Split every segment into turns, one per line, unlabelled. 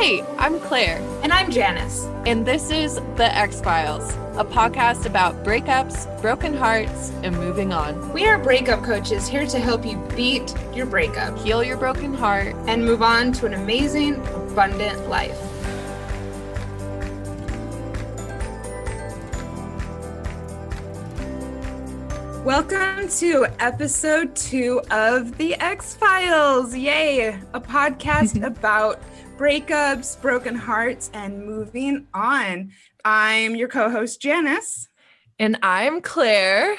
Hey, I'm Claire.
And I'm Janice.
And this is The X-Files, a podcast about breakups, broken hearts, and moving on.
We are breakup coaches here to help you beat your breakup,
Heal your broken heart,
and move on to an amazing, abundant life. Welcome to episode 2 of The X-Files. Yay! A podcast about breakups, broken hearts, and moving on. I'm your co-host, Janice.
And I'm Claire.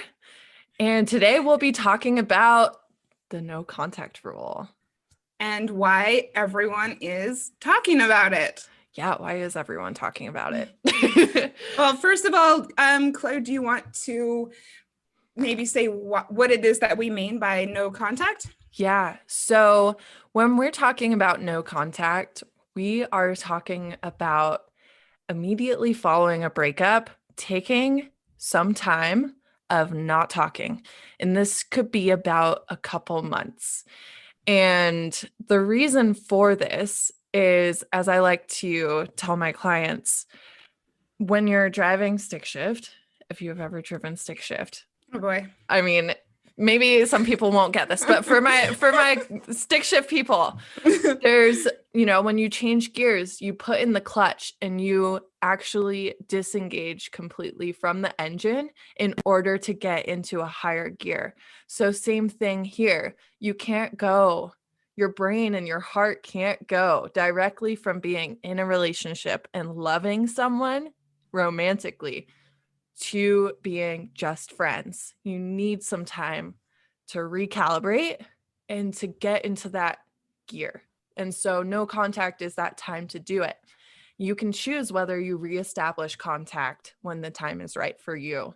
And today we'll be talking about the no contact rule.
And why everyone is talking about it.
Yeah, why is everyone talking about it?
Well, first of all, Claire, do you want to maybe say what it is that we mean by no contact?
Yeah. So when we're talking about no contact, we are talking about immediately following a breakup, taking some time of not talking. And this could be about a couple months. And the reason for this is, as I like to tell my clients, when you're driving stick shift, if you've ever driven stick shift,
oh boy.
I mean, maybe some people won't get this, but for my stick shift people, there's, when you change gears, you put in the clutch and you actually disengage completely from the engine in order to get into a higher gear. So same thing here. You can't go, your brain and your heart can't go directly from being in a relationship and loving someone romantically to being just friends. You need some time to recalibrate and to get into that gear. And so no contact is that time to do it. You can choose whether you reestablish contact when the time is right for you,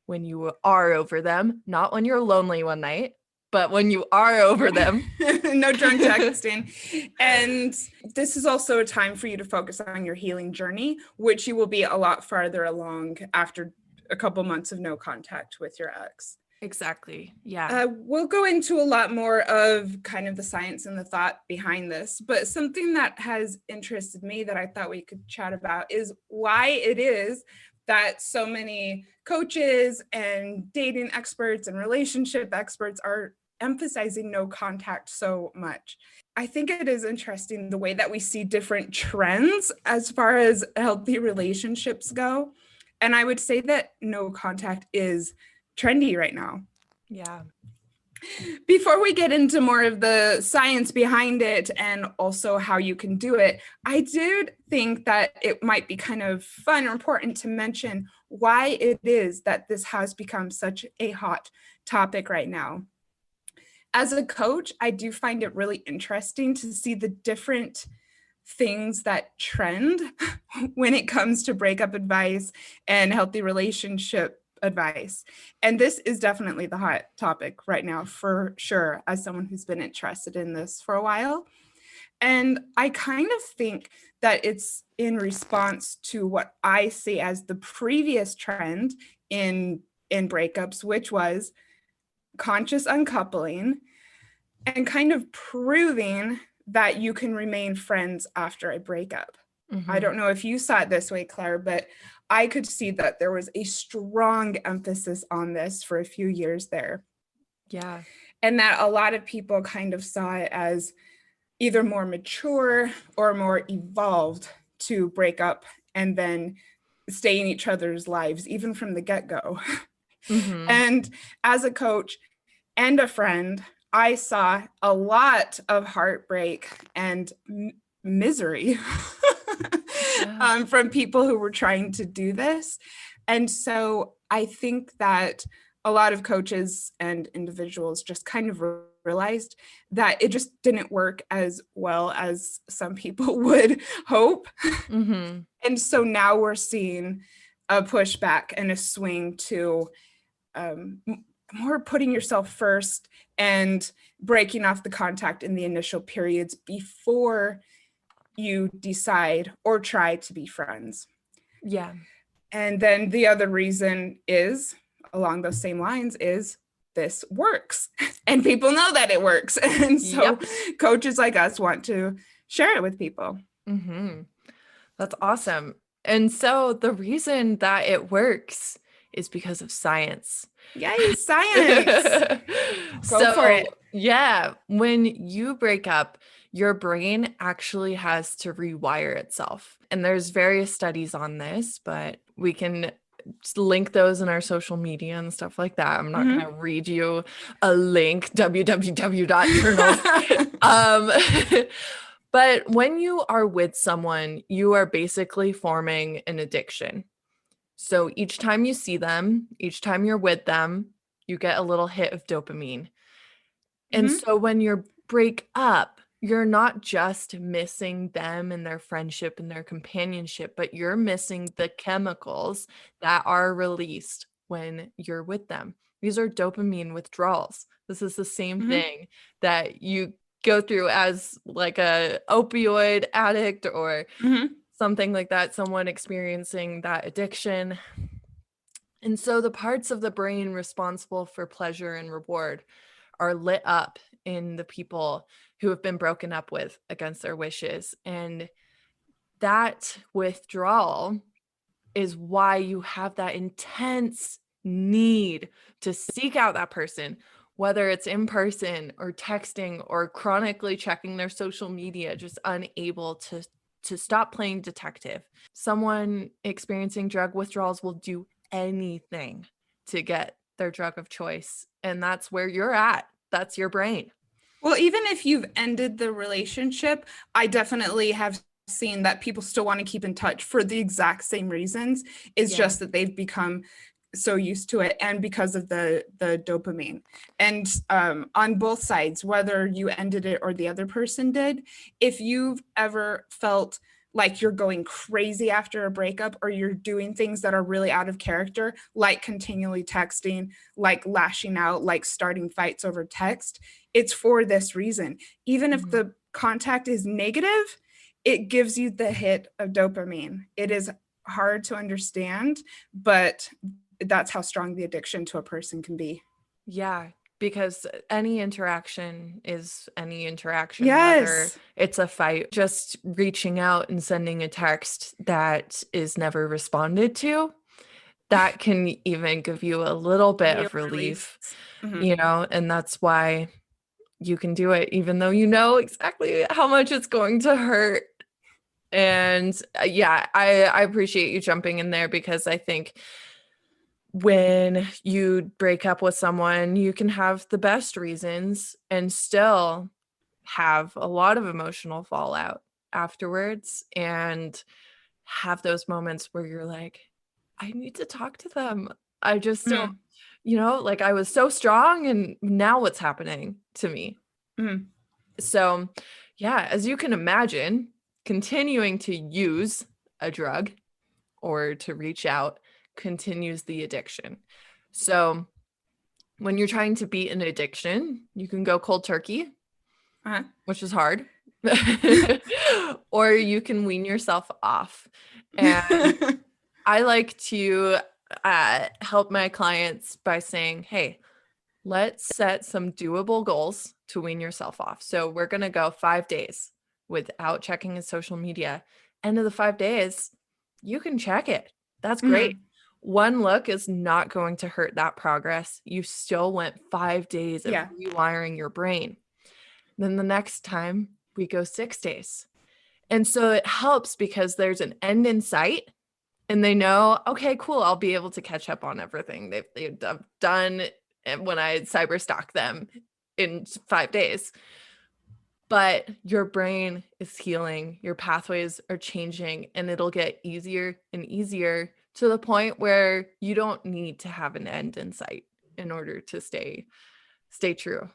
when you are over them, not when you're lonely one night, but when you are over them.
No drunk texting. And this is also a time for you to focus on your healing journey, which you will be a lot farther along after a couple months of no contact with your ex.
Exactly. Yeah.
We'll go into a lot more of kind of the science and the thought behind this, but something that has interested me that I thought we could chat about is why it is that so many coaches and dating experts and relationship experts are emphasizing no contact so much. I think it is interesting the way that we see different trends as far as healthy relationships go. And I would say that no contact is trendy right now.
Yeah.
Before we get into more of the science behind it and also how you can do it, I do think that it might be kind of fun or important to mention why it is that this has become such a hot topic right now. As a coach, I do find it really interesting to see the different things that trend when it comes to breakup advice and healthy relationship advice. And this is definitely the hot topic right now for sure, as someone who's been interested in this for a while. And I kind of think that it's in response to what I see as the previous trend in breakups, which was conscious uncoupling and kind of proving that you can remain friends after a breakup. Mm-hmm. I don't know if you saw it this way, Claire, but I could see that there was a strong emphasis on this for a few years there.
Yeah.
And that a lot of people kind of saw it as either more mature or more evolved to break up and then stay in each other's lives, even from the get-go. Mm-hmm. And as a coach and a friend, I saw a lot of heartbreak and misery from people who were trying to do this. And so I think that a lot of coaches and individuals just kind of realized that it just didn't work as well as some people would hope. Mm-hmm. And so now we're seeing a pushback and a swing to more putting yourself first and breaking off the contact in the initial periods before you decide or try to be friends.
Yeah.
And then the other reason is, along those same lines, is this works. And people know that it works. And so coaches like us want to share it with people.
Mm-hmm. That's awesome. And so the reason that it works is because of science.
Yay, science. Go for it.
So, yeah, when you break up, your brain actually has to rewire itself. And there's various studies on this, but we can just link those in our social media and stuff like that. I'm not going to read you a link, www.journals. um, but when you are with someone, you are basically forming an addiction. So each time you see them, each time you're with them, you get a little hit of dopamine. And so when you break up, you're not just missing them and their friendship and their companionship, but you're missing the chemicals that are released when you're with them. These are dopamine withdrawals. This is the same thing that you go through as like a opioid addict or something like that, someone experiencing that addiction. And so the parts of the brain responsible for pleasure and reward are lit up in the people who have been broken up with against their wishes. And that withdrawal is why you have that intense need to seek out that person, whether it's in person or texting or chronically checking their social media, just unable to stop playing detective. Someone experiencing drug withdrawals will do anything to get their drug of choice. And that's where you're at. That's your brain.
Well, even if you've ended the relationship, I definitely have seen that people still want to keep in touch for the exact same reasons. It's just that they've become so used to it, and because of the dopamine. And on both sides, whether you ended it or the other person did, if you've ever felt like you're going crazy after a breakup, or you're doing things that are really out of character, like continually texting, like lashing out, like starting fights over text, it's for this reason. Even if the contact is negative, it gives you the hit of dopamine. It is hard to understand, but that's how strong the addiction to a person can be.
Yeah, because any interaction is any interaction,
Yes.
whether it's a fight, just reaching out and sending a text that is never responded to, that can even give you a little bit of relief, you know, and that's why you can do it, even though you know exactly how much it's going to hurt. And yeah, I appreciate you jumping in there, because I think when you break up with someone, you can have the best reasons and still have a lot of emotional fallout afterwards, and have those moments where you're like, I need to talk to them. I just don't, you know, like I was so strong and now what's happening to me? So, yeah, as you can imagine, continuing to use a drug or to reach out continues the addiction. So when you're trying to beat an addiction, you can go cold turkey, which is hard, or you can wean yourself off. And I like to help my clients by saying, hey, let's set some doable goals to wean yourself off. So we're going to go 5 days without checking his social media. End of the 5 days, you can check it. That's great. One look is not going to hurt that progress. You still went 5 days of rewiring your brain. Then the next time we go 6 days. And so it helps because there's an end in sight, and they know, okay, cool, I'll be able to catch up on everything they've done when I cyber stalk them in 5 days. But your brain is healing, your pathways are changing, and it'll get easier and easier to the point where you don't need to have an end in sight in order to stay true.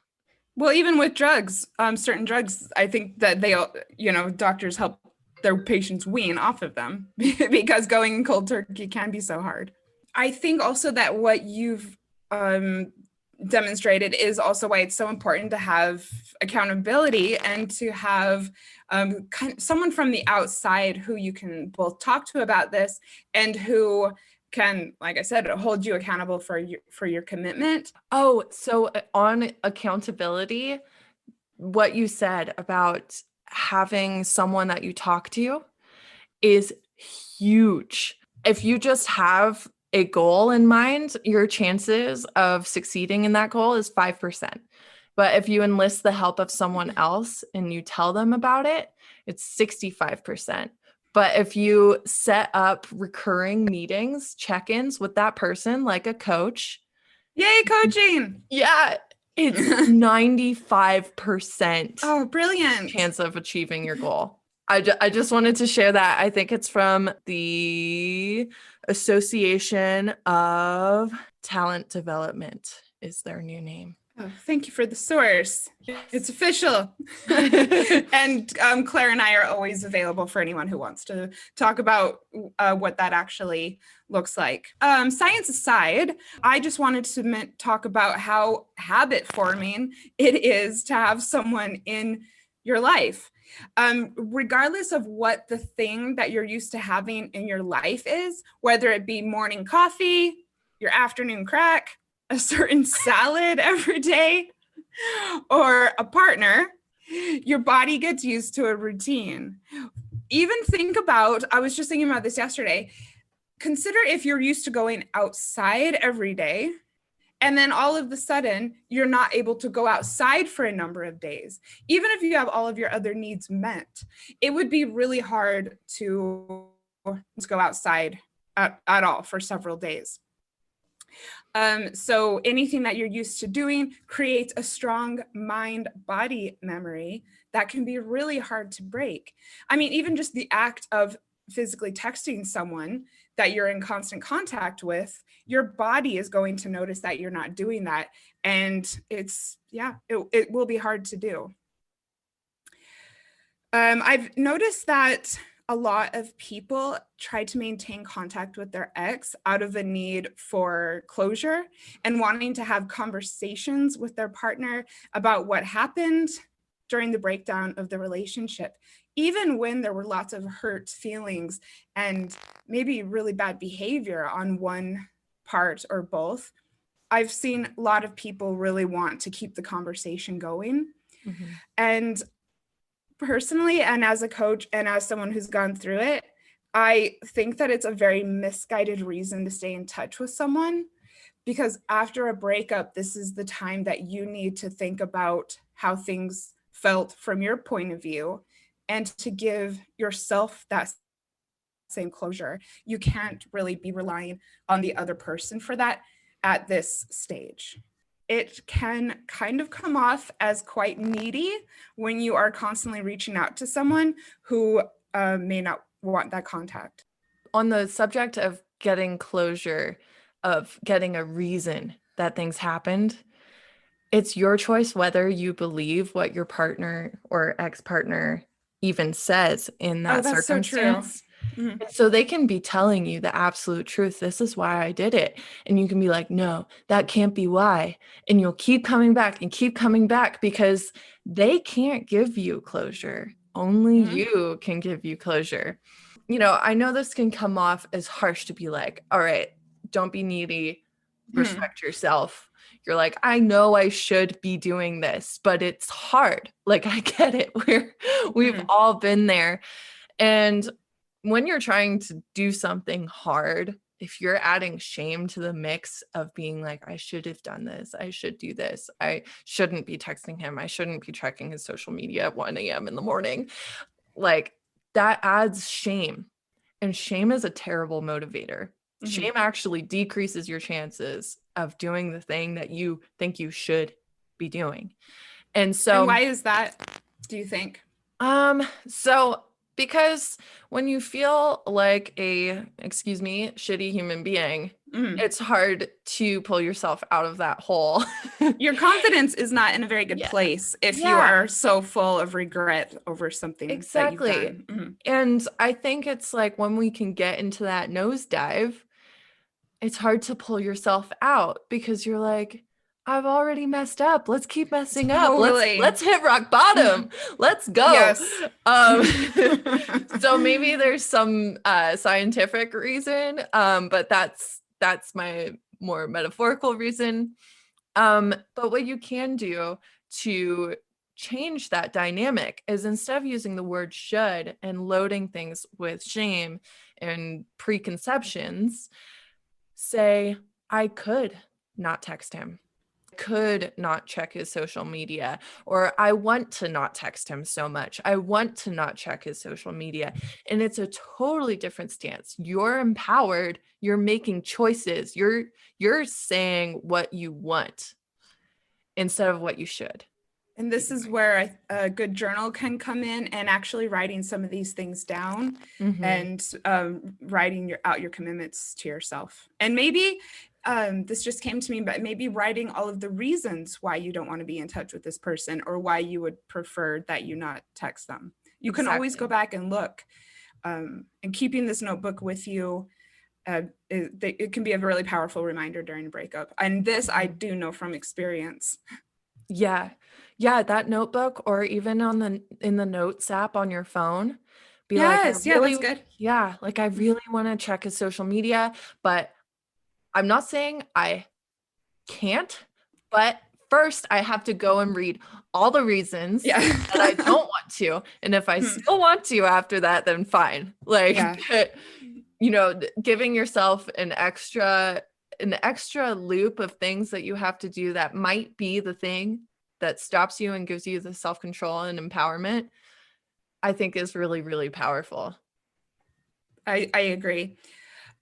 Well, even with drugs, certain drugs, I think that they, you know, doctors help their patients wean off of them because going cold turkey can be so hard. I think also that what you've demonstrated is also why it's so important to have accountability and to have someone from the outside who you can both talk to about this and who can, like I said, hold you accountable for your commitment.
Oh, so on accountability, what you said about having someone that you talk to is huge. If you just have a goal in mind, your chances of succeeding in that goal is 5%. But if you enlist the help of someone else and you tell them about it, it's 65%. But if you set up recurring meetings, check-ins with that person, like a coach.
Yay, coaching.
Yeah, it's 95%
Oh, brilliant.
chance of achieving your goal. I just wanted to share that. I think it's from the Association of Talent Development is their new name.
Oh, thank you for the source.
Yes.
It's official. And Claire and I are always available for anyone who wants to talk about what that actually looks like. Science aside, I just wanted to talk about how habit forming it is to have someone in your life. Regardless of what the thing that you're used to having in your life is, whether it be morning coffee, your afternoon crack, a certain salad every day, or a partner, your body gets used to a routine. Even think about, I was just thinking about this yesterday, consider if you're used to going outside every day, and then all of a sudden, you're not able to go outside for a number of days. Even if you have all of your other needs met, it would be really hard to go outside at all for several days. So anything that you're used to doing creates a strong mind-body memory that can be really hard to break. I mean, even just the act of physically texting someone that you're in constant contact with, your body is going to notice that you're not doing that. And it will be hard to do. I've noticed that a lot of people try to maintain contact with their ex out of a need for closure and wanting to have conversations with their partner about what happened during the breakdown of the relationship, even when there were lots of hurt feelings and maybe really bad behavior on one part or both. I've seen a lot of people really want to keep the conversation going. Mm-hmm. And personally, and as a coach and as someone who's gone through it, I think that it's a very misguided reason to stay in touch with someone, because after a breakup, this is the time that you need to think about how things felt from your point of view and to give yourself that same closure. You can't really be relying on the other person for that at this stage. It can kind of come off as quite needy when you are constantly reaching out to someone who may not want that contact.
On the subject of getting closure, of getting a reason that things happened, it's your choice whether you believe what your partner or ex-partner even says in that circumstance. So Mm-hmm. So they can be telling you the absolute truth. This is why I did it. And you can be like, no, that can't be why. And you'll keep coming back and keep coming back because they can't give you closure. Only mm-hmm. you can give you closure. You know, I know this can come off as harsh to be like, all right, don't be needy, respect yourself. You're like, I know I should be doing this, but it's hard. Like, I get it. We've all been there. And when you're trying to do something hard, if you're adding shame to the mix of being like, I should have done this, I should do this, I shouldn't be texting him, I shouldn't be checking his social media at 1 a.m. in the morning, like that adds shame. And shame is a terrible motivator. Mm-hmm. Shame actually decreases your chances of doing the thing that you think you should be doing. And
why is that, do you think?
Because when you feel like a, shitty human being, it's hard to pull yourself out of that hole.
Your confidence is not in a very good place if you are so full of regret over something that you've done. Mm-hmm.
And I think it's like when we can get into that nosedive, it's hard to pull yourself out because you're like, I've already messed up. Let's keep messing up. Let's hit rock bottom. Let's go.
Yes.
So maybe there's some scientific reason, but that's my more metaphorical reason. But what you can do to change that dynamic is instead of using the word should and loading things with shame and preconceptions, say, I could not text him, could not check his social media, or I want to not text him so much. I want to not check his social media. And it's a totally different stance. You're empowered. You're making choices. You're saying what you want instead of what you should.
And this is where a good journal can come in, and actually writing some of these things down and writing out your commitments to yourself. And maybe this just came to me, but maybe writing all of the reasons why you don't want to be in touch with this person, or why you would prefer that you not text them. You can always go back and look, and keeping this notebook with you, it can be a really powerful reminder during a breakup. And this I do know from experience.
Yeah, that notebook, or even in the notes app on your phone.
Yes, that's good.
Yeah, like I really want to check his social media, but I'm not saying I can't, but first I have to go and read all the reasons that I don't want to. And if I still want to after that, then fine. Like, giving yourself an extra loop of things that you have to do that might be the thing that stops you and gives you the self-control and empowerment, I think is really, really powerful.
I agree.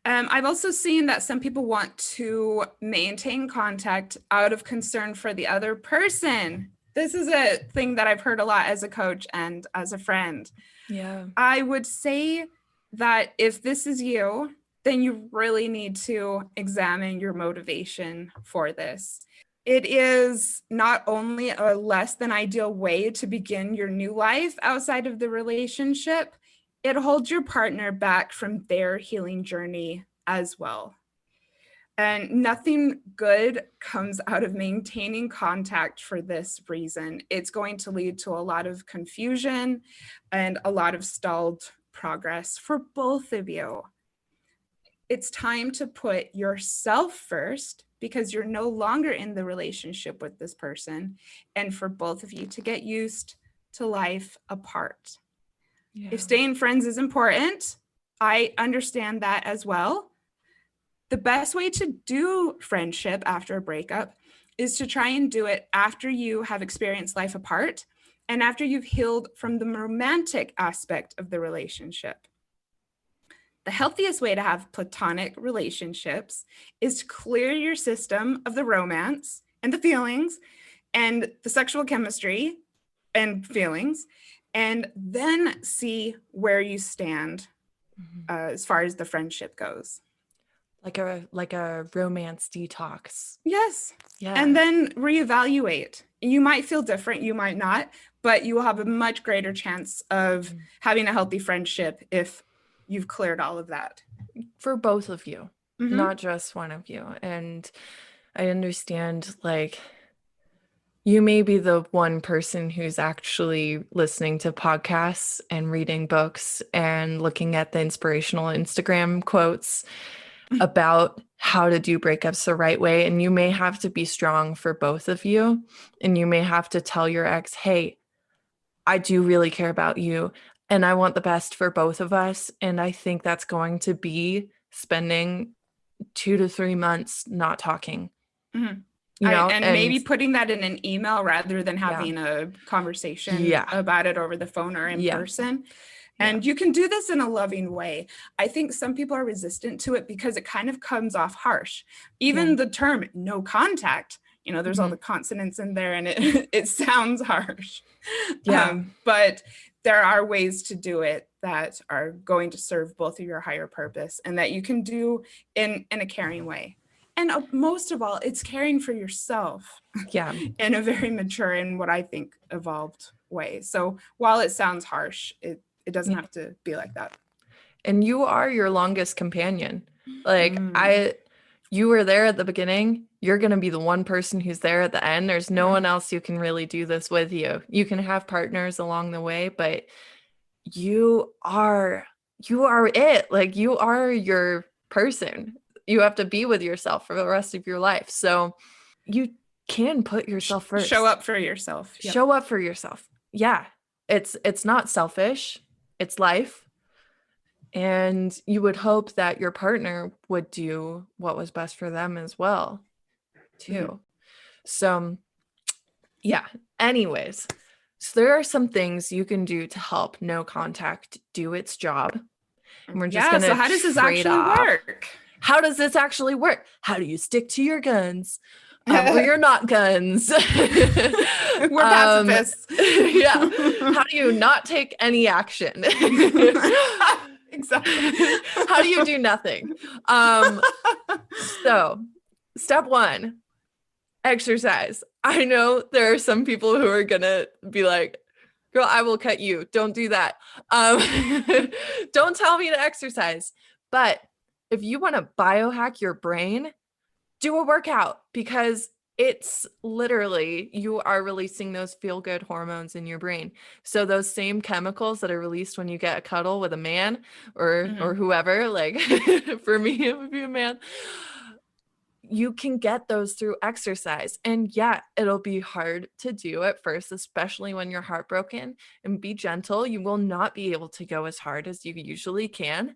I've also seen that some people want to maintain contact out of concern for the other person. This is a thing that I've heard a lot as a coach and as a friend.
Yeah.
I would say that if this is you, then you really need to examine your motivation for this. It is not only a less than ideal way to begin your new life outside of the relationship, it holds your partner back from their healing journey as well. And nothing good comes out of maintaining contact for this reason. It's going to lead to a lot of confusion and a lot of stalled progress for both of you. It's time to put yourself first, because you're no longer in the relationship with this person, and for both of you to get used to life apart. Yeah. If staying friends is important, I understand that as well. The best way to do friendship after a breakup is to try and do it after you have experienced life apart and after you've healed from the romantic aspect of the relationship. The healthiest way to have platonic relationships is to clear your system of the romance and the feelings and the sexual chemistry and feelings, and then see where you stand as far as the friendship goes.
Like a romance detox.
Yes.
Yeah.
And then reevaluate. You might feel different, you might not, but you will have a much greater chance of having a healthy friendship if you've cleared all of that.
For both of you, not just one of you. And I understand, like, you may be the one person who's actually listening to podcasts and reading books and looking at the inspirational Instagram quotes about how to do breakups the right way. And you may have to be strong for both of you. And you may have to tell your ex, hey, I do really care about you, and I want the best for both of us. And I think that's going to be spending 2 to 3 months not talking.
And maybe putting that in an email rather than having a conversation about it over the phone or in person. And you can do this in a loving way. I think some people are resistant to it because it kind of comes off harsh. Even the term no contact, there's all the consonants in there, and it sounds harsh. But there are ways to do it that are going to serve both of your higher purpose, and that you can do in a caring way. And most of all, it's caring for yourself in a very mature and what I think evolved way. So while it sounds harsh, it doesn't have to be like that.
And you are your longest companion. Like you were there at the beginning. You're going to be the one person who's there at the end. There's no one else who can really do this with you. You can have partners along the way, but you are it. Like, you are your person. You have to be with yourself for the rest of your life. So you can put yourself first.
Show up for yourself. Yep.
Show up for yourself. Yeah. It's not selfish. It's life. And you would hope that your partner would do what was best for them as well, too.
Mm-hmm.
So, yeah. Anyways, so there are some things you can do to help no contact do its job. And we're just gonna
so how does this actually work?
How does this actually work? How do you stick to your guns? Or you're not guns.
We're pacifists.
Yeah. How do you not take any action?
Exactly.
How do you do nothing? So step 1, exercise. I know there are some people who are gonna be like, girl, I will cut you. Don't do that. Don't tell me to exercise. But if you want to biohack your brain, do a workout, because it's literally, you are releasing those feel-good hormones in your brain. So those same chemicals that are released when you get a cuddle with a man or whoever, like for me, it would be a man. You can get those through exercise. And yeah, it'll be hard to do at first, especially when you're heartbroken, and be gentle. You will not be able to go as hard as you usually can,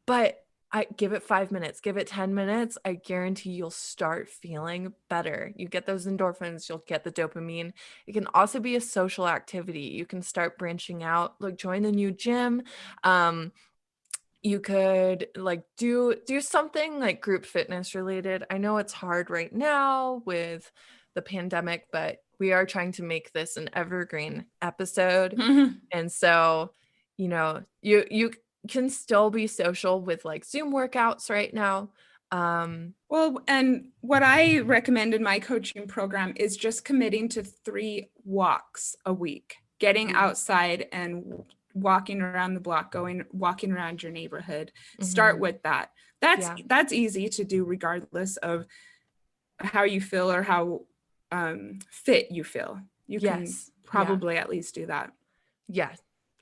but I give it 5 minutes, give it 10 minutes. I guarantee you'll start feeling better. You get those endorphins, you'll get the dopamine. It can also be a social activity. You can start branching out, like join the new gym. You could like do something like group fitness related. I know it's hard right now with the pandemic, but we are trying to make this an evergreen episode. And so, you can still be social with like Zoom workouts right now.
Well, and what I recommend in my coaching program is just committing to 3 walks a week, getting outside and walking around the block, walking around your neighborhood. Start with that. That's easy to do regardless of how you feel or how fit you feel. You can probably at least do that.
Yeah,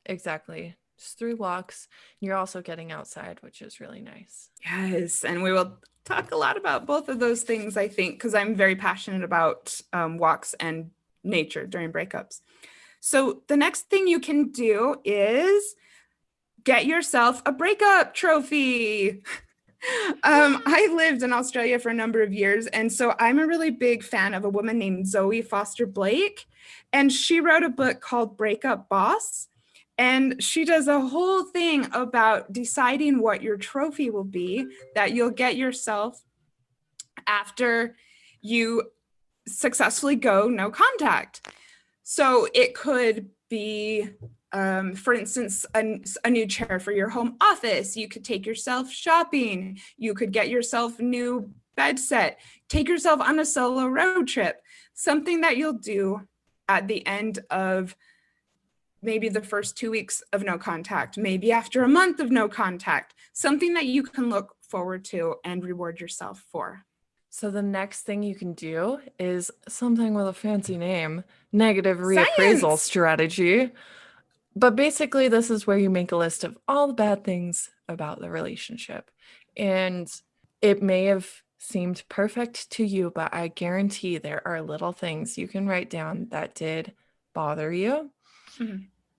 exactly. Just 3 walks. You're also getting outside, which is really nice.
Yes, and we will talk a lot about both of those things, I think, because I'm very passionate about walks and nature during breakups. So the next thing you can do is get yourself a breakup trophy. I lived in Australia for a number of years, and so I'm a really big fan of a woman named Zoe Foster Blake, and she wrote a book called Breakup Boss. And she does a whole thing about deciding what your trophy will be that you'll get yourself after you successfully go no contact. So it could be, for instance, a new chair for your home office. You could take yourself shopping. You could get yourself a new bed set. Take yourself on a solo road trip. Something that you'll do at the end of maybe the first 2 weeks of no contact, maybe after a month of no contact, something that you can look forward to and reward yourself for.
So the next thing you can do is something with a fancy name, negative reappraisal strategy. But basically, this is where you make a list of all the bad things about the relationship. And it may have seemed perfect to you, but I guarantee there are little things you can write down that did bother you.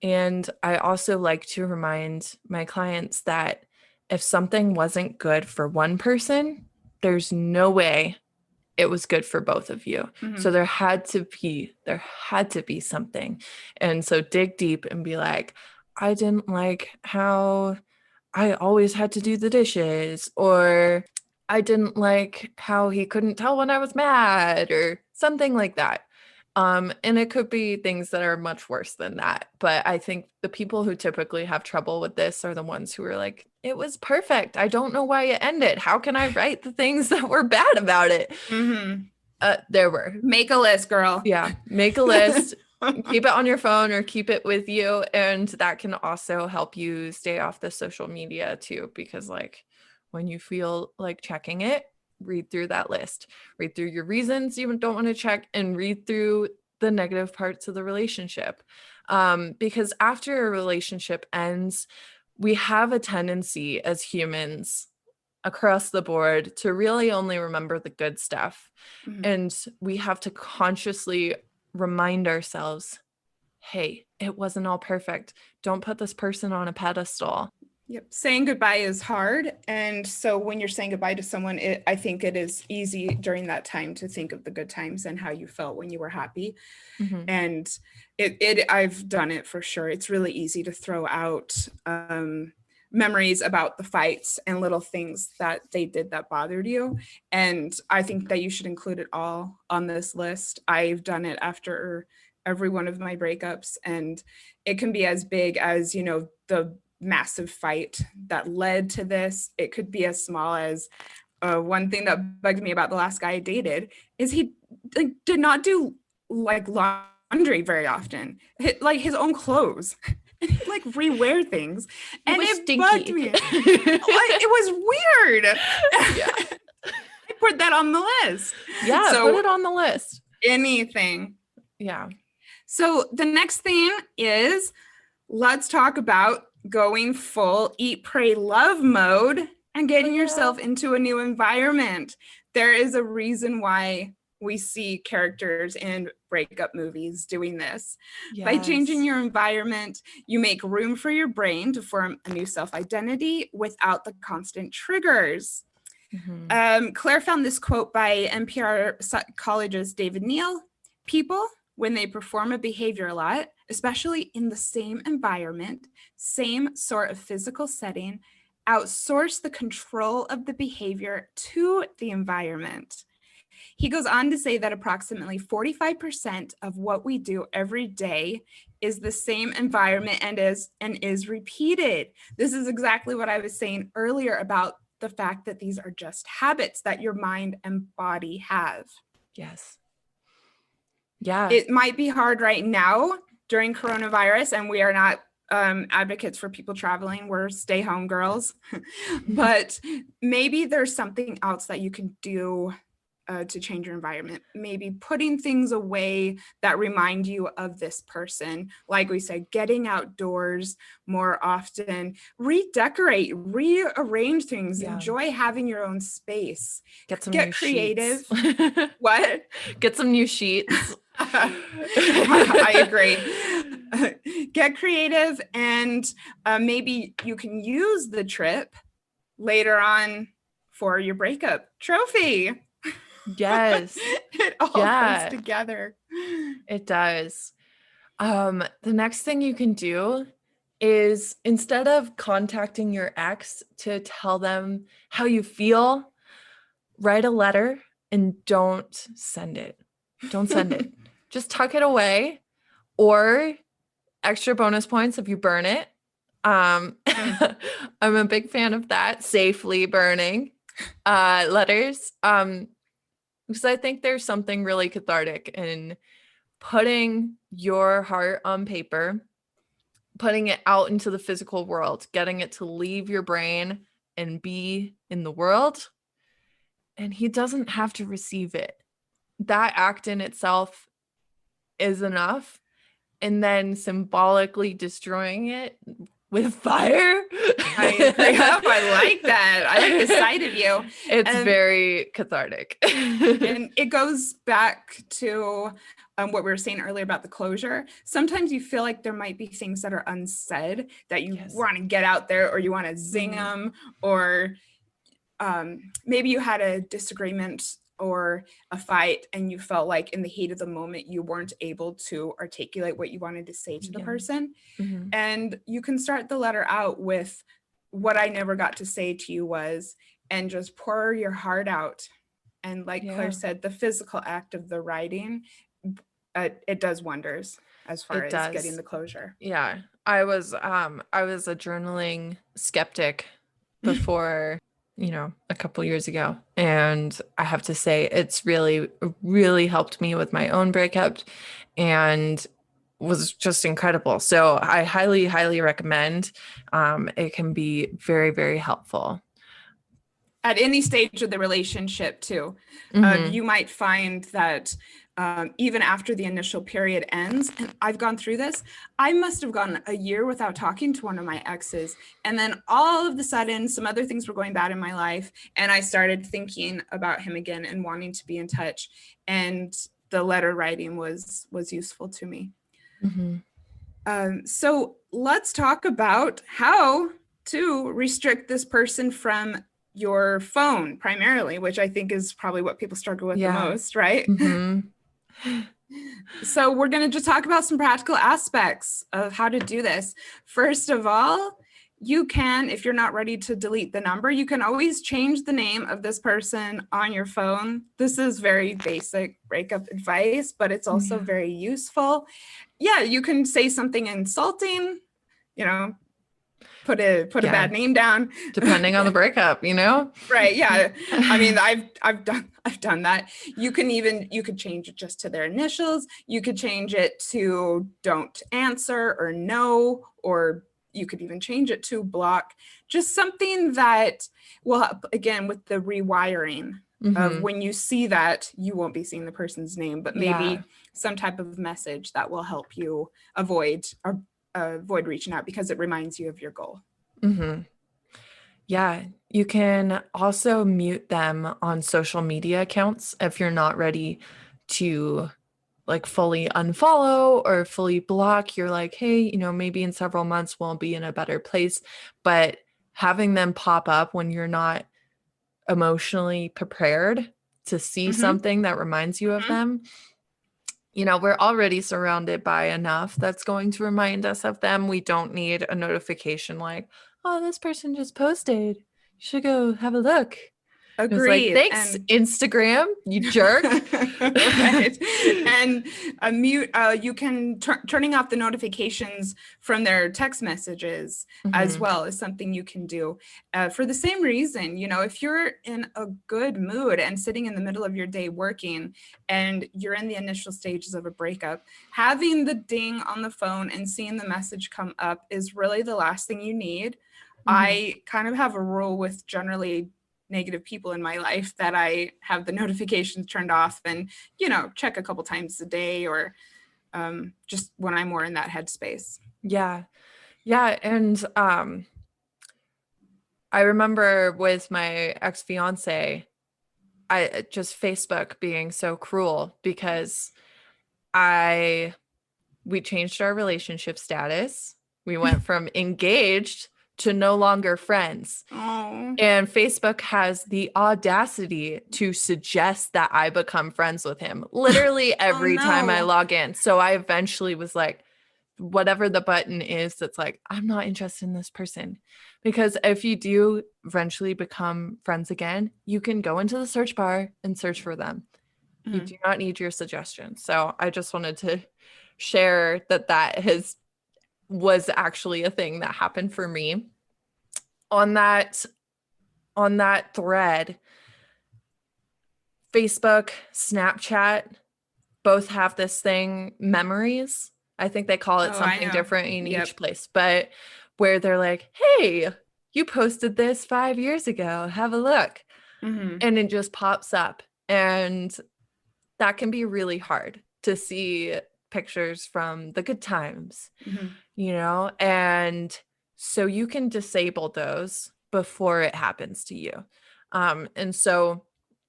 And I also like to remind my clients that if something wasn't good for one person, there's no way it was good for both of you. So there had to be something. And so dig deep and be like, I didn't like how I always had to do the dishes, or I didn't like how he couldn't tell when I was mad, or something like that. And it could be things that are much worse than that. But I think the people who typically have trouble with this are the ones who are like, it was perfect. I don't know why it ended. How can I write the things that were bad about it? There were.
Make a list, girl.
Yeah. Make a list. Keep it on your phone or keep it with you. And that can also help you stay off the social media too, because like when you feel like checking it, read through that list, read through your reasons you don't want to check, and read through the negative parts of the relationship. Because after a relationship ends, we have a tendency as humans across the board to really only remember the good stuff.
Mhm.
And we have to consciously remind ourselves, hey, it wasn't all perfect. Don't put this person on a pedestal.
Yep. Saying goodbye is hard. And so when you're saying goodbye to someone, I think it is easy during that time to think of the good times and how you felt when you were happy.
Mm-hmm.
And I've done it for sure. It's really easy to throw out memories about the fights and little things that they did that bothered you. And I think that you should include it all on this list. I've done it after every one of my breakups, and it can be as big as, you know, the massive fight that led to this. It could be as small as one thing that bugged me about the last guy I dated is he did not do like laundry very often, like his own clothes. And he'd like rewear things, and it bugged me. It was weird.
Yeah.
I put that on the list.
Yeah,
so
put it on the list.
Anything.
Yeah.
So the next thing is, let's talk about going full eat, pray, love mode and getting yourself into a new environment. There is a reason why we see characters in breakup movies doing this. Yes. By changing your environment, you make room for your brain to form a new self-identity without the constant triggers. Mm-hmm. Claire found this quote by NPR psychologist David Neal. People, when they perform a behavior a lot, especially in the same environment, same sort of physical setting, outsource the control of the behavior to the environment. He goes on to say that approximately 45% of what we do every day is the same environment and is repeated. This is exactly what I was saying earlier about the fact that these are just habits that your mind and body have.
Yes. Yeah.
It might be hard right now during coronavirus, and we are not advocates for people traveling. We're stay home girls. But maybe there's something else that you can do to change your environment. Maybe putting things away that remind you of this person. Like we said, getting outdoors more often, redecorate, rearrange things, enjoy having your own space.
Get
new creative. What?
Get some new sheets.
I agree. Get creative, and maybe you can use the trip later on for your breakup trophy.
Yes.
It all comes together.
It does. The next thing you can do is, instead of contacting your ex to tell them how you feel, write a letter and don't send it. Don't send it. Just tuck it away, or extra bonus points if you burn it. I'm a big fan of that. Safely burning letters. Because I think there's something really cathartic in putting your heart on paper, putting it out into the physical world, getting it to leave your brain and be in the world. And he doesn't have to receive it. That act in itself is enough. And then symbolically destroying it with fire.
I like that. I like the side of you.
It's very cathartic.
And it goes back to what we were saying earlier about the closure. Sometimes you feel like there might be things that are unsaid that you want to get out there, or you want to zing them, or maybe you had a disagreement or a fight and you felt like in the heat of the moment you weren't able to articulate what you wanted to say to the person. Mm-hmm. And you can start the letter out with, what I never got to say to you was, and just pour your heart out. And like Claire said, the physical act of the writing, it does wonders as far as getting the closure.
Yeah. I was a journaling skeptic before a couple years ago. And I have to say, it's really, really helped me with my own breakup and was just incredible. So I highly, highly recommend. It can be very, very helpful.
at any stage of the relationship too.
Mhm.
You might find that even after the initial period ends, and I've gone through this, I must have gone a year without talking to one of my exes. And then all of a sudden, some other things were going bad in my life. And I started thinking about him again and wanting to be in touch. And the letter writing was useful to me.
Mhm.
So let's talk about how to restrict this person from your phone primarily, which I think is probably what people struggle with the most, right?
Mhm.
So we're going to just talk about some practical aspects of how to do this. First of all, you can, if you're not ready to delete the number, you can always change the name of this person on your phone. This is very basic breakup advice, but it's also very useful. Yeah, you can say something insulting, you know, put a bad name down.
Depending on the breakup, you know?
Right. Yeah. I mean, I've done that. You could change it just to their initials. You could change it to don't answer or no, or you could even change it to block. Just something that will help, again, with the rewiring of when you see that, you won't be seeing the person's name, but maybe some type of message that will help you avoid reaching out because it reminds you of your goal.
Mm-hmm. Yeah, you can also mute them on social media accounts if you're not ready to like fully unfollow or fully block. You're like, hey, you know, maybe in several months we'll be in a better place. But having them pop up when you're not emotionally prepared to see something that reminds you of them, you know, we're already surrounded by enough that's going to remind us of them. We don't need a notification like, oh, this person just posted. You should go have a look. It was like,
Agreed.
thanks, Instagram, you jerk.
Right. And mute, you can turning off the notifications from their text messages as well is something you can do for the same reason. You know, if you're in a good mood and sitting in the middle of your day working and you're in the initial stages of a breakup, having the ding on the phone and seeing the message come up is really the last thing you need. I kind of have a rule with generally negative people in my life that I have the notifications turned off and, you know, check a couple times a day or just when I'm more in that headspace.
Yeah. Yeah. And I remember with my ex-fiance, I just Facebook being so cruel because we changed our relationship status. We went from engaged to no longer friends.
Oh.
And Facebook has the audacity to suggest that I become friends with him literally every time I log in. So I eventually was like, whatever the button is that's like, I'm not interested in this person. Because if you do eventually become friends again, you can go into the search bar and search for them. You do not need your suggestions. So I just wanted to share that was actually a thing that happened for me. On that thread, Facebook, Snapchat both have this thing, memories. I think they call it something different in each place, but where they're like, hey, you posted this 5 years ago, have a look. And it just pops up. And that can be really hard to see pictures from the good times, you know? And so you can disable those before it happens to you. And so,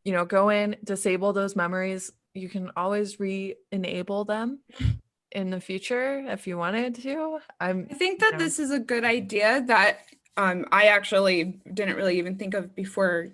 you know, go in, disable those memories. You can always re-enable them in the future if you wanted to. I
think that this is a good idea that I actually didn't really even think of before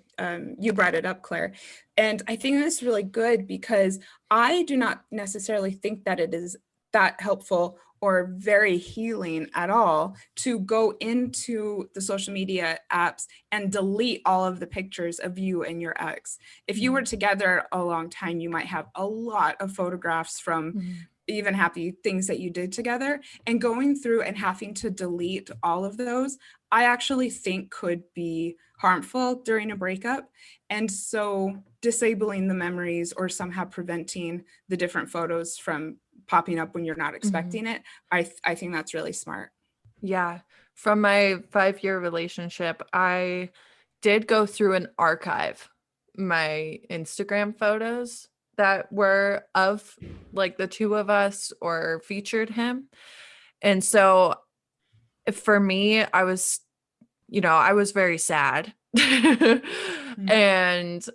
you brought it up, Claire. And I think this is really good because I do not necessarily think that it is that helpful or very healing at all to go into the social media apps and delete all of the pictures of you and your ex. If you were together a long time, you might have a lot of photographs from even happy things that you did together, and going through and having to delete all of those, I actually think could be harmful during a breakup. And so disabling the memories or somehow preventing the different photos from popping up when you're not expecting it, I think that's really smart.
Yeah. From my 5-year relationship, I did go through and archive my Instagram photos that were of like the two of us or featured him. And so for me, I was very sad. And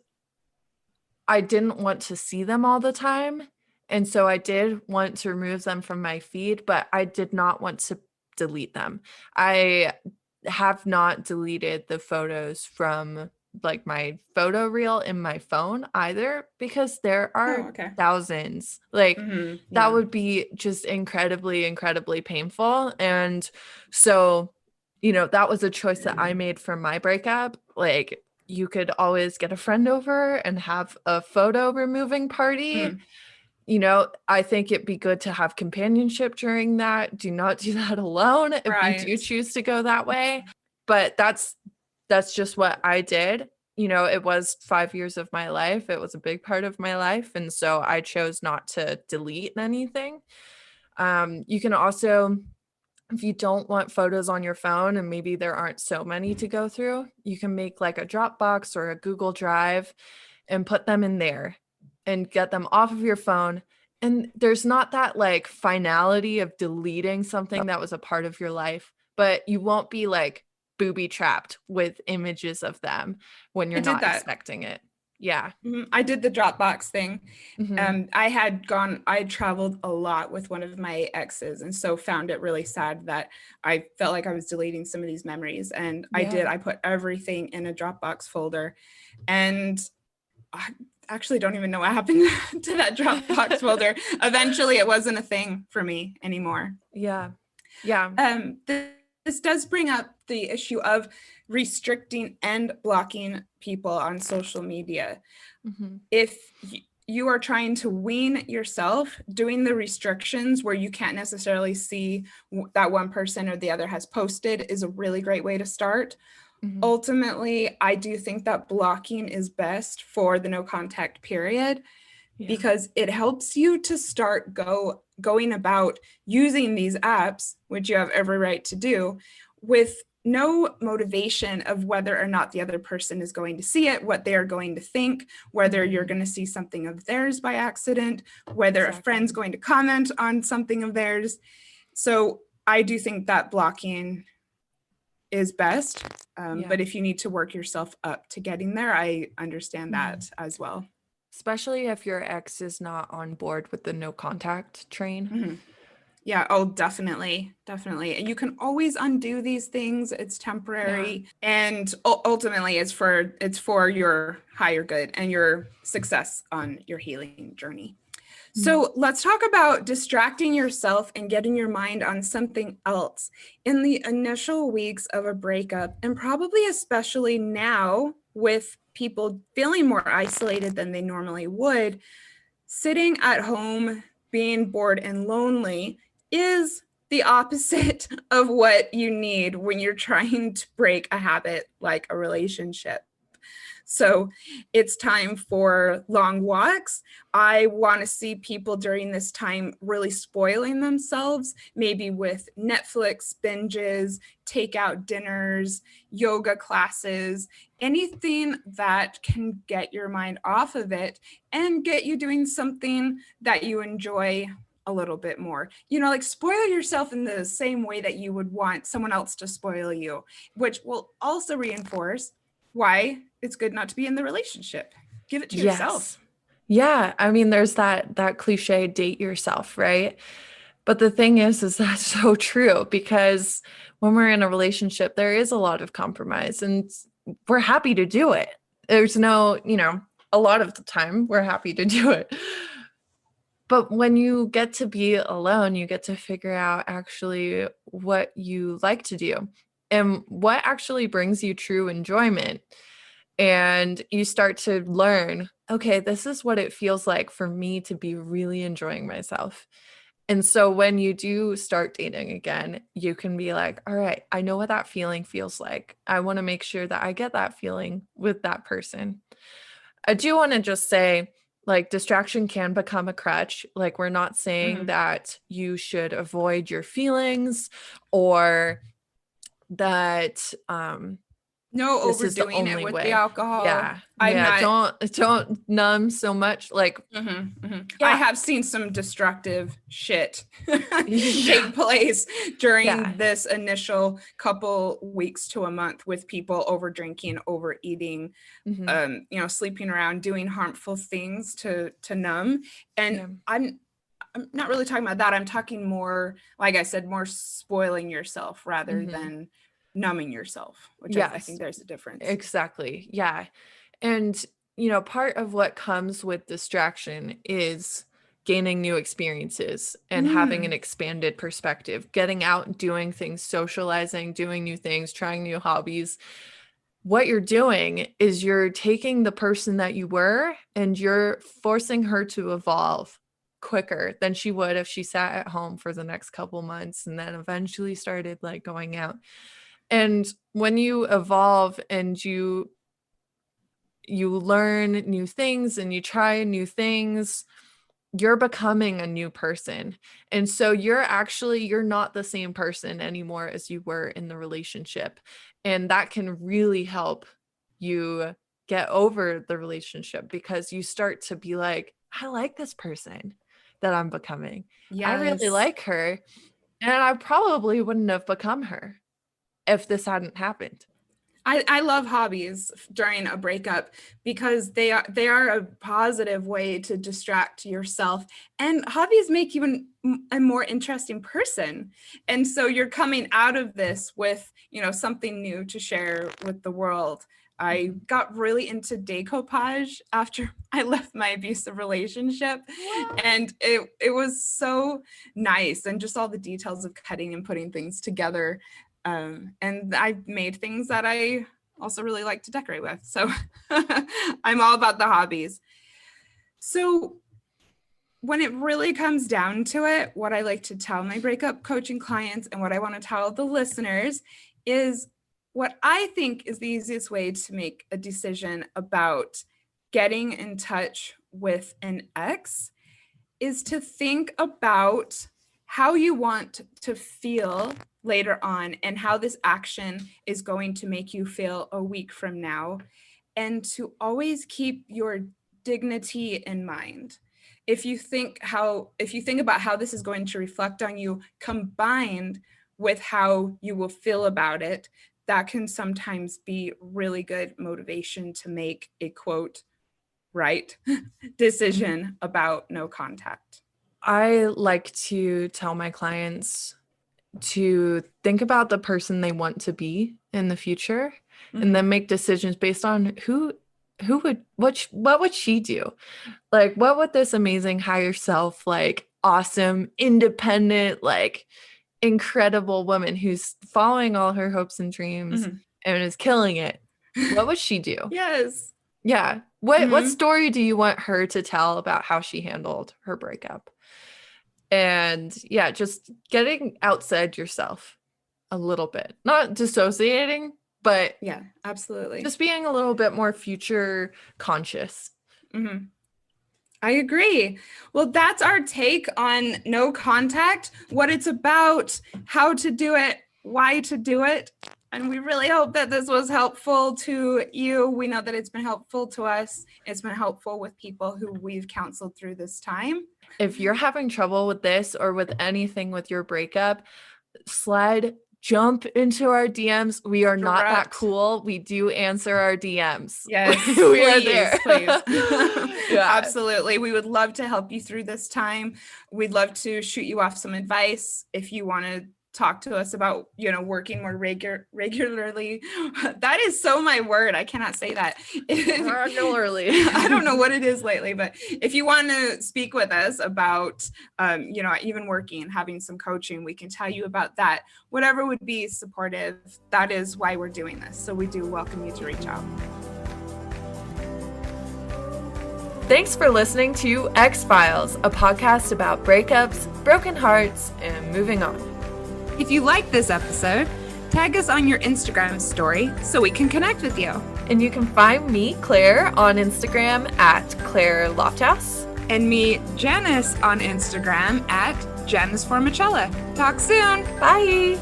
I didn't want to see them all the time. And so I did want to remove them from my feed, but I did not want to delete them. I have not deleted the photos from like my photo reel in my phone either, because there are thousands. Like that would be just incredibly, incredibly painful. And so, that was a choice that I made for my breakup. Like, you could always get a friend over and have a photo removing party. I think it'd be good to have companionship during that. Do not do that alone if you do choose to go that way. But that's just what I did. It was 5 years of my life. It was a big part of my life. And so I chose not to delete anything. You can also, if you don't want photos on your phone and maybe there aren't so many to go through, you can make like a Dropbox or a Google Drive and put them in there and get them off of your phone. And there's not that like finality of deleting something that was a part of your life, but you won't be like booby trapped with images of them when you're not expecting it. Yeah.
I did the Dropbox thing. I traveled a lot with one of my exes, and so found it really sad that I felt like I was deleting some of these memories. And I put everything in a Dropbox folder, and I actually don't even know what happened to that Dropbox folder. Eventually it wasn't a thing for me anymore.
Yeah.
This does bring up the issue of restricting and blocking people on social media. If you are trying to wean yourself, doing the restrictions where you can't necessarily see that one person or the other has posted is a really great way to start. Ultimately, I do think that blocking is best for the no contact period, because it helps you to start going about using these apps, which you have every right to do, with no motivation of whether or not the other person is going to see it, what they're going to think, whether you're going to see something of theirs by accident, whether a friend's going to comment on something of theirs. So I do think that blocking is best. But if you need to work yourself up to getting there, I understand that as well.
Especially if your ex is not on board with the no contact train.
Yeah, oh, definitely. And you can always undo these things. It's temporary. And ultimately it's for your higher good and your success on your healing journey. So let's talk about distracting yourself and getting your mind on something else. In the initial weeks of a breakup, and probably especially now with people feeling more isolated than they normally would, sitting at home, being bored and lonely is the opposite of what you need when you're trying to break a habit like a relationship. So it's time for long walks. I want to see people during this time really spoiling themselves, maybe with Netflix binges, takeout dinners, yoga classes, anything that can get your mind off of it and get you doing something that you enjoy a little bit more. Like spoil yourself in the same way that you would want someone else to spoil you, which will also reinforce why it's good not to be in the relationship. Give it to yourself.
Yeah. I mean, there's that cliche, date yourself, right? But the thing is that's so true, because when we're in a relationship, there is a lot of compromise and we're happy to do it. There's no, a lot of the time we're happy to do it. But when you get to be alone, you get to figure out actually what you like to do and what actually brings you true enjoyment. And you start to learn, okay, this is what it feels like for me to be really enjoying myself. And so when you do start dating again, you can be like, all right, I know what that feeling feels like. I want to make sure that I get that feeling with that person. I do want to just say, like, distraction can become a crutch. Like, we're not saying that you should avoid your feelings or that
No
This is the
overdoing it
only
with
way.
the alcohol.
Yeah.
I'm not.
Don't numb so much. Like,
I have seen some destructive shit
Yeah.
take place during
Yeah.
this initial couple weeks to a month with people over drinking, overeating, sleeping around, doing harmful things to numb. And I'm not really talking about that. I'm talking more, like I said, more spoiling yourself rather than numbing yourself, which I think there's a difference.
Exactly. Yeah. And, part of what comes with distraction is gaining new experiences and having an expanded perspective, getting out, doing things, socializing, doing new things, trying new hobbies. What you're doing is you're taking the person that you were and you're forcing her to evolve quicker than she would if she sat at home for the next couple months and then eventually started like going out. And when you evolve and you learn new things and you try new things, you're becoming a new person. And so you're not the same person anymore as you were in the relationship. And that can really help you get over the relationship because you start to be like, I like this person that I'm becoming.
Yes.
I really like her. And I probably wouldn't have become her if this hadn't happened.
I love hobbies during a breakup because they are a positive way to distract yourself, and hobbies make you a more interesting person. And so you're coming out of this with, something new to share with the world. I got really into decoupage after I left my abusive relationship. Wow. And it was so nice, and just all the details of cutting and putting things together. And I made things that I also really like to decorate with. So I'm all about the hobbies. So when it really comes down to it, what I like to tell my breakup coaching clients and what I want to tell the listeners is what I think is the easiest way to make a decision about getting in touch with an ex is to think about how you want to feel later on and how this action is going to make you feel a week from now, and to always keep your dignity in mind. If you think about how this is going to reflect on you combined with how you will feel about it, that can sometimes be really good motivation to make a quote right decision about no contact.
I like to tell my clients to think about the person they want to be in the future and then make decisions based on what would she do? Like, what would this amazing higher self, like awesome, independent, like incredible woman who's following all her hopes and dreams and is killing it, what would she do?
Yes.
Yeah. What story do you want her to tell about how she handled her breakup? And yeah, just getting outside yourself a little bit, not dissociating, but
yeah, absolutely.
Just being a little bit more future conscious.
I agree. Well, that's our take on no contact, what it's about, how to do it, why to do it. And we really hope that this was helpful to you. We know that it's been helpful to us. It's been helpful with people who we've counseled through this time.
If you're having trouble with this or with anything with your breakup, jump into our DMs. We are not that cool. We do answer our DMs.
Yes,
we are there.
Please. Yeah. Absolutely. We would love to help you through this time. We'd love to shoot you off some advice if you want to talk to us about, working more regularly. That is so my word. I cannot say that.
Regularly.
I don't know what it is lately, but if you want to speak with us about, even working and having some coaching, we can tell you about that. Whatever would be supportive, that is why we're doing this. So we do welcome you to reach out.
Thanks for listening to X-Files, a podcast about breakups, broken hearts, and moving on.
If you like this episode, tag us on your Instagram story so we can connect with you.
And you can find me, Claire, on Instagram at Claire Lofthouse.
And me, Janice, on Instagram at Janice Formichella. Talk soon.
Bye.